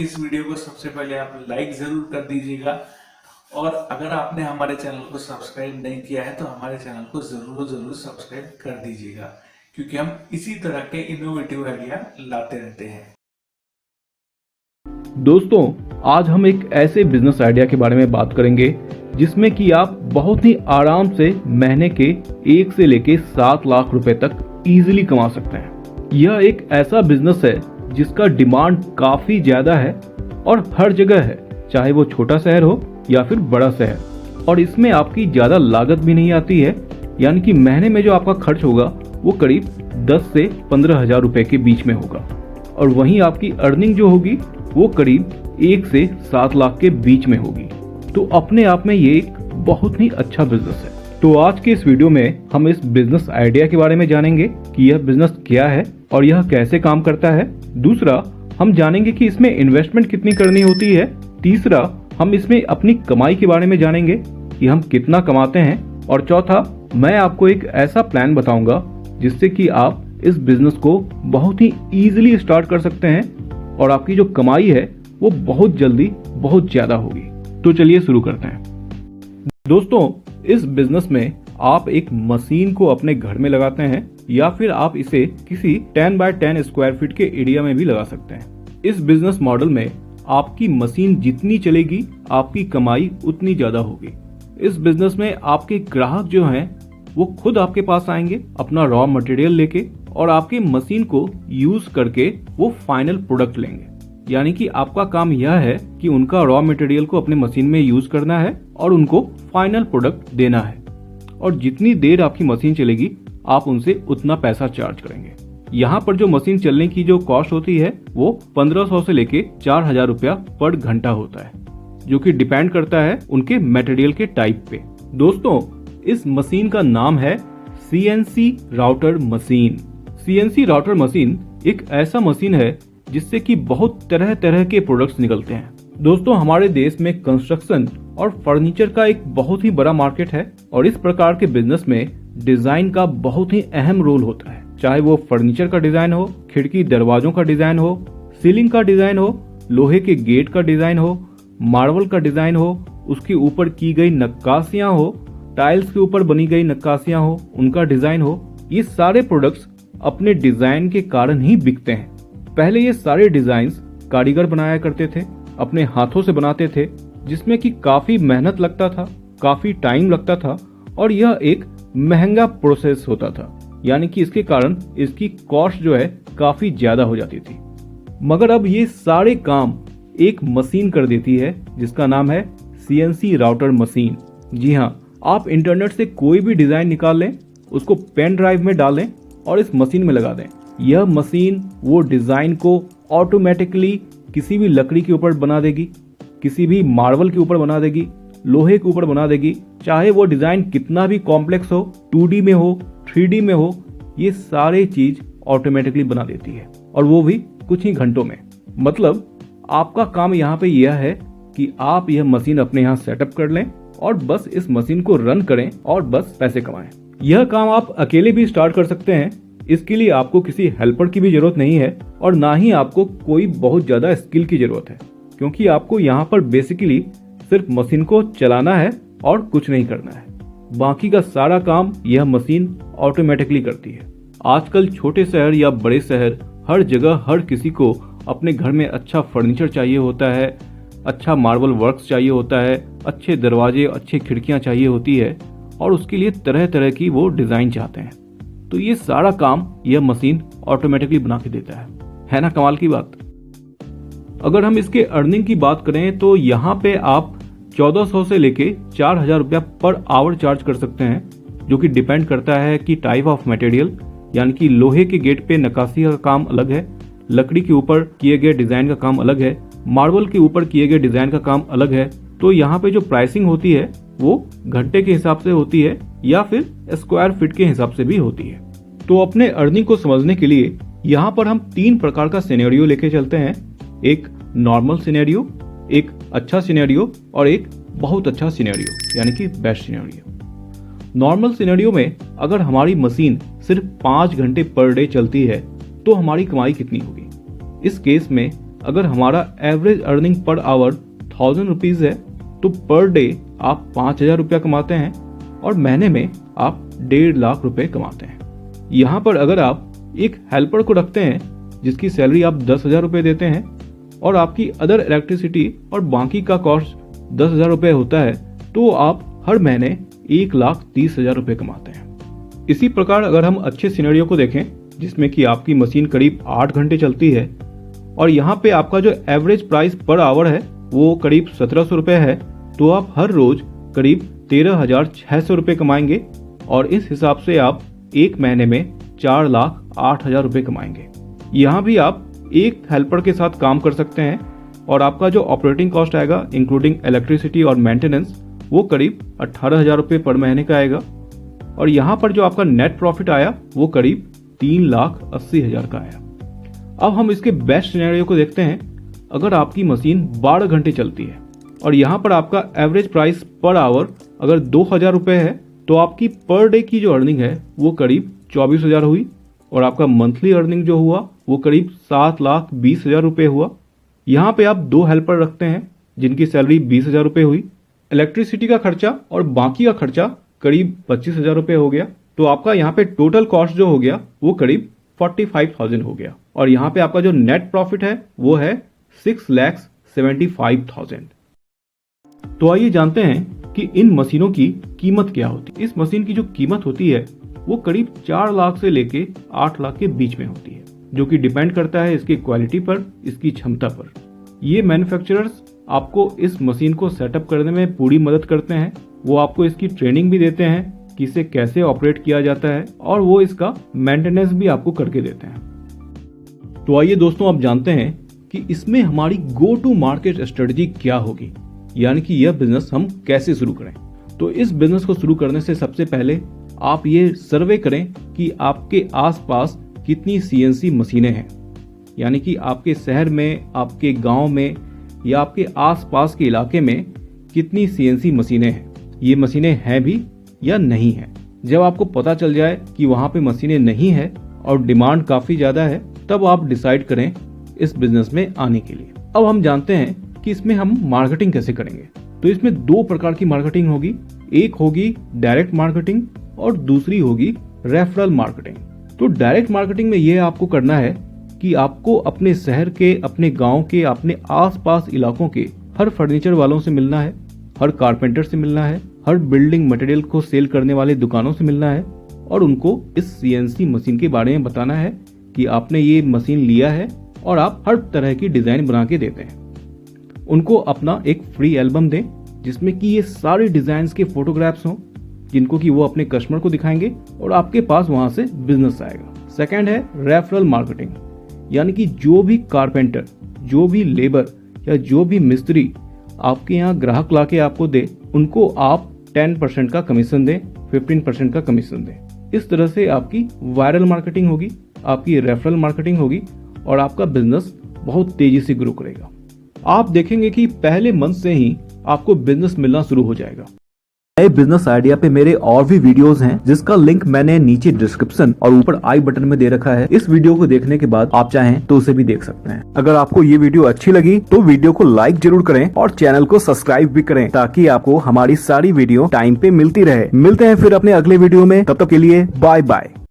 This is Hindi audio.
इस वीडियो को सबसे पहले आप लाइक जरूर कर दीजिएगा और अगर आपने हमारे चैनल को सब्सक्राइब नहीं किया है तो हमारे चैनल को जरूर सब्सक्राइब कर दीजिएगा, क्योंकि हम इसी तरह के इनोवेटिव आइडिया लाते रहते हैं। दोस्तों, आज हम एक ऐसे बिजनेस आइडिया के बारे में बात करेंगे जिसमें कि आप बहुत ही आराम से महीने के 1 से लेके 7 लाख रुपए तक इजीली कमा सकते हैं। यह एक ऐसा बिजनेस है जिसका डिमांड काफी ज्यादा है और हर जगह है, चाहे वो छोटा शहर हो या फिर बड़ा शहर। और इसमें आपकी ज्यादा लागत भी नहीं आती है, यानी कि महीने में जो आपका खर्च होगा वो करीब 10 से 15 हजार रुपए के बीच में होगा और वहीं आपकी अर्निंग जो होगी वो करीब 1 से 7 लाख के बीच में होगी। तो अपने आप में ये एक बहुत ही अच्छा बिजनेस है। तो आज के इस वीडियो में हम इस बिजनेस आइडिया के बारे में जानेंगे कि यह बिजनेस क्या है और यह कैसे काम करता है। दूसरा, हम जानेंगे कि इसमें इन्वेस्टमेंट कितनी करनी होती है। तीसरा, हम इसमें अपनी कमाई के बारे में जानेंगे कि हम कितना कमाते हैं। और चौथा, मैं आपको एक ऐसा प्लान बताऊंगा जिससे कि आप इस बिजनेस को बहुत ही इजीली स्टार्ट कर सकते हैं और आपकी जो कमाई है वो बहुत जल्दी बहुत ज्यादा होगी। तो चलिए शुरू करते हैं। दोस्तों, इस बिजनेस में आप एक मशीन को अपने घर में लगाते हैं या फिर आप इसे किसी 10 बाय 10 स्क्वायर फीट के एरिया में भी लगा सकते हैं। इस बिजनेस मॉडल में आपकी मशीन जितनी चलेगी आपकी कमाई उतनी ज्यादा होगी। इस बिजनेस में आपके ग्राहक जो हैं वो खुद आपके पास आएंगे अपना रॉ मटेरियल लेके और आपके मशीन को यूज करके वो फाइनल प्रोडक्ट लेंगे। यानी कि आपका काम यह है कि उनका रॉ मटेरियल को अपने मशीन में यूज करना है और उनको फाइनल प्रोडक्ट देना है। और जितनी देर आपकी मशीन चलेगी आप उनसे उतना पैसा चार्ज करेंगे। यहाँ पर जो मशीन चलने की जो कॉस्ट होती है वो 1500 से लेके 4000 रुपया पर घंटा होता है, जो कि डिपेंड करता है उनके मटेरियल के टाइप पे। दोस्तों, इस मशीन का नाम है CNC router machine. CNC router machine एक ऐसा मशीन है जिससे कि बहुत तरह तरह के प्रोडक्ट्स निकलते हैं। दोस्तों, हमारे देश में कंस्ट्रक्शन और फर्नीचर का एक बहुत ही बड़ा मार्केट है और इस प्रकार के बिजनेस में डिजाइन का बहुत ही अहम रोल होता है। चाहे वो फर्नीचर का डिजाइन हो, खिड़की दरवाजों का डिजाइन हो, सीलिंग का डिजाइन हो, लोहे के गेट का डिजाइन हो, मार्बल का डिजाइन हो, उसके ऊपर की गई नक्काशियां हो, टाइल्स के ऊपर बनी गई नक्काशियां हो, उनका डिजाइन हो, ये सारे प्रोडक्ट्स अपने डिजाइन के कारण ही बिकते हैं। पहले ये सारे डिजाइन्स कारीगर बनाया करते थे, अपने हाथों से बनाते थे, जिसमें कि काफी मेहनत लगता था, काफी टाइम लगता था और यह एक महंगा प्रोसेस होता था। यानी कि इसके कारण इसकी कॉस्ट जो है काफी ज्यादा हो जाती थी। मगर अब ये सारे काम एक मशीन कर देती है जिसका नाम है CNC राउटर मशीन। जी हाँ, आप इंटरनेट से कोई भी डिजाइन निकाल लें, उसको पेन ड्राइव में डालें और इस मशीन में लगा दें। यह मशीन वो डिजाइन को ऑटोमेटिकली किसी भी लकड़ी के ऊपर बना देगी, किसी भी मार्बल के ऊपर बना देगी, लोहे के ऊपर बना देगी। चाहे वो डिजाइन कितना भी कॉम्प्लेक्स हो, 2D में हो, 3D में हो, ये सारे चीज ऑटोमेटिकली बना देती है और वो भी कुछ ही घंटों में। मतलब आपका काम यहाँ पे यह है कि आप यह मशीन अपने यहाँ सेटअप कर लें और बस इस मशीन को रन करें और बस पैसे कमाएं। यह काम आप अकेले भी स्टार्ट कर सकते हैं। इसके लिए आपको किसी हेल्पर की भी जरूरत नहीं है और ना ही आपको कोई बहुत ज्यादा स्किल की जरूरत है, क्योंकि आपको यहाँ पर बेसिकली सिर्फ मशीन को चलाना है और कुछ नहीं करना है। बाकी का सारा काम यह मशीन ऑटोमेटिकली करती है। आजकल छोटे शहर या बड़े शहर हर जगह हर किसी को अपने घर में अच्छा फर्नीचर चाहिए होता है, अच्छा मार्बल वर्क्स चाहिए होता है, अच्छे दरवाजे, अच्छी खिड़कियां चाहिए होती है और उसके लिए तरह तरह की वो डिजाइन चाहते हैं। तो ये सारा काम यह मशीन ऑटोमेटिकली बना के देता है ना? कमाल की बात। अगर हम इसके अर्निंग की बात करें तो यहाँ पे आप 1400 से लेके 4000 रुपया पर आवर चार्ज कर सकते हैं, जो कि डिपेंड करता है कि टाइप ऑफ मटेरियल। यानी कि लोहे के गेट पे नक्काशी का काम अलग है, लकड़ी के ऊपर किए गए डिजाइन का काम अलग है, मार्बल के ऊपर किए गए डिजाइन का काम अलग है। तो यहाँ पे जो प्राइसिंग होती है वो घंटे के हिसाब से होती है या फिर स्क्वायर फीट के हिसाब से भी होती है। तो अपने अर्निंग को समझने के लिए यहाँ पर हम 3 प्रकार का सिनेरियो लेके चलते हैं। एक नॉर्मल सिनेरियो, एक अच्छा सिनेरियो और एक बहुत अच्छा सिनेरियो, यानी कि बेस्ट सिनेरियो। नॉर्मल सिनेरियो में अगर हमारी मशीन सिर्फ 5 घंटे पर डे चलती है तो हमारी कमाई कितनी होगी? इस केस में अगर हमारा average earning per hour 1000 rupees है तो पर डे आप 5000 रुपया कमाते हैं और महीने में आप 1.5 लाख रुपए कमाते हैं। यहाँ पर अगर आप एक हेल्पर को रखते हैं जिसकी सैलरी आप 10,000 रुपये देते हैं और आपकी अदर इलेक्ट्रिसिटी और बाकी का कॉस्ट 10,000 रुपये होता है तो आप हर महीने 1,30,000 रुपये कमाते हैं। इसी प्रकार अगर हम अच्छे सिनेरियो को देखें जिसमें कि आपकी मशीन करीब 8 घंटे चलती है और यहाँ पे आपका जो एवरेज प्राइस पर आवर है वो करीब 1,700 रुपये है, तो आप हर रोज करीब 13,600 रुपये कमाएंगे और इस हिसाब से आप एक महीने में 4,08,000 रुपये कमाएंगे। यहाँ भी आप एक हेल्पर के साथ काम कर सकते हैं और आपका जो ऑपरेटिंग कॉस्ट आएगा इंक्लूडिंग इलेक्ट्रिसिटी और मेंटेनेंस वो करीब 18,000 रुपये पर महीने का आएगा और यहाँ पर जो आपका नेट प्रॉफिट आया वो करीब 3,80,000 का आया। अब हम इसके बेस्ट सिनेरियो को देखते हैं। अगर आपकी मशीन 12 घंटे चलती है और यहाँ पर आपका एवरेज प्राइस पर आवर अगर 2,000 रुपये है तो आपकी पर डे की जो अर्निंग है वो करीब 24,000 हुई और आपका मंथली अर्निंग जो हुआ वो करीब 7,20,000 रुपये हुआ। यहाँ पे आप 2 हेल्पर रखते हैं जिनकी सैलरी 20,000 रुपये हुई, इलेक्ट्रिसिटी का खर्चा और बाकी का खर्चा करीब 25,000 रुपये हो गया, तो आपका यहाँ पे टोटल कॉस्ट जो हो गया वो करीब 45,000 हो गया और यहाँ पे आपका जो नेट प्रॉफिट है वो है 6,75,000। तो आइए जानते हैं कि इन मशीनों की कीमत क्या होती है। इस मशीन की जो कीमत होती है वो करीब 4 लाख से लेके 8 लाख के बीच में होती है, जो कि डिपेंड करता है इसकी क्वालिटी पर, इसकी क्षमता पर। ये मैन्युफैक्चरर्स आपको इस मशीन को सेटअप करने में पूरी मदद करते हैं। वो आपको इसकी ट्रेनिंग भी देते हैं कि इसे कैसे ऑपरेट किया जाता है और वो इसका मेंटेनेंस भी आपको करके देते हैं। तो आइए दोस्तों आप जानते हैं कि इसमें हमारी गो टू मार्केट स्ट्रेटजी क्या होगी, यानी कि यह बिजनेस हम कैसे शुरू करें। तो इस बिजनेस को शुरू करने से सबसे पहले आप ये सर्वे करें कि आपके आसपास कितनी सीएनसी मशीनें हैं, यानी कि आपके शहर में, आपके गांव में या आपके आसपास के इलाके में कितनी सीएनसी मशीनें हैं। ये मशीनें हैं भी या नहीं है। जब आपको पता चल जाए कि वहां पे मशीनें नहीं है और डिमांड काफी ज्यादा है तब आप डिसाइड करें इस बिजनेस में आने के लिए। अब हम जानते हैं कि इसमें हम मार्केटिंग कैसे करेंगे। तो इसमें 2 प्रकार की मार्केटिंग होगी, एक होगी डायरेक्ट मार्केटिंग और दूसरी होगी रेफरल मार्केटिंग। तो डायरेक्ट मार्केटिंग में यह आपको करना है कि आपको अपने शहर के, अपने गांव के, अपने आसपास इलाकों के हर फर्नीचर वालों से मिलना है, हर कारपेंटर से मिलना है, हर बिल्डिंग मटेरियल को सेल करने वाले दुकानों से मिलना है और उनको इस सीएनसी मशीन के बारे में बताना है कि आपने ये मशीन लिया है और आप हर तरह की डिजाइन बना के देते हैं। उनको अपना एक फ्री एल्बम दें जिसमें कि ये सारे डिजाइन्स के फोटोग्राफ्स हों, जिनको कि वो अपने कस्टमर को दिखाएंगे और आपके पास वहां से बिजनेस आएगा। सेकंड है रेफरल मार्केटिंग, यानी कि जो भी कारपेंटर, जो भी लेबर या जो भी मिस्त्री आपके यहाँ ग्राहक लाके आपको दे, उनको आप 10% का कमीशन दें, 15% का कमीशन दें। इस तरह से आपकी वायरल मार्केटिंग होगी, आपकी रेफरल मार्केटिंग होगी और आपका बिजनेस बहुत तेजी से ग्रो करेगा। आप देखेंगे कि पहले मंथ से ही आपको बिजनेस मिलना शुरू हो जाएगा। नए बिजनेस आइडिया पे मेरे और भी वीडियोस हैं जिसका लिंक मैंने नीचे डिस्क्रिप्शन और ऊपर आई बटन में दे रखा है। इस वीडियो को देखने के बाद आप चाहें तो उसे भी देख सकते हैं। अगर आपको ये वीडियो अच्छी लगी तो वीडियो को लाइक जरूर करें और चैनल को सब्सक्राइब भी करें ताकि आपको हमारी सारी वीडियो टाइम पे मिलती रहे। मिलते हैं फिर अपने अगले वीडियो में, तब तक के लिए बाय बाय।